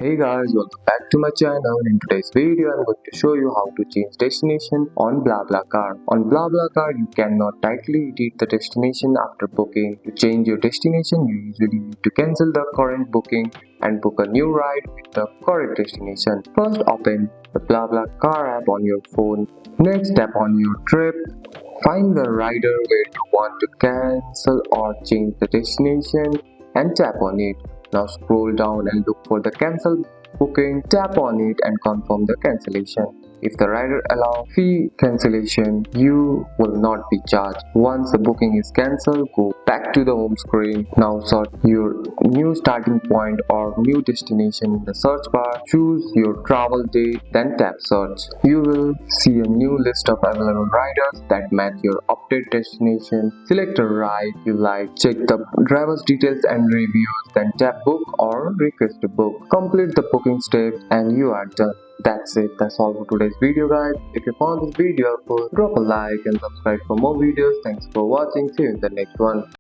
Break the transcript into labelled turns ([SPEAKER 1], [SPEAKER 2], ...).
[SPEAKER 1] Hey guys, welcome back to my channel. In today's video, I'm going to show you how to change destination on BlaBlaCar. On BlaBlaCar, you cannot directly edit the destination after booking. To change your destination, you usually need to cancel the current booking and book a new ride with the correct destination. First, open the BlaBlaCar app on your phone. Next, tap on your trip. Find the rider where you want to cancel or change the destination and tap on it. Now scroll down and look for the cancel booking. Tap on it and confirm the cancellation. If the rider allows fee cancellation, you will not be charged. Once the booking is cancelled, go back to the home screen. Now search your new starting point or new destination in the search bar. Choose your travel date, then tap search. You will see a new list of available riders that match your updated destination. Select a ride you like. Check the driver's details and reviews, then tap book or request to book. Complete the booking step and you are done. That's it. That's all for today's video, guys. If you found this video helpful, drop a like and subscribe for more videos. Thanks for watching. See you in the next one.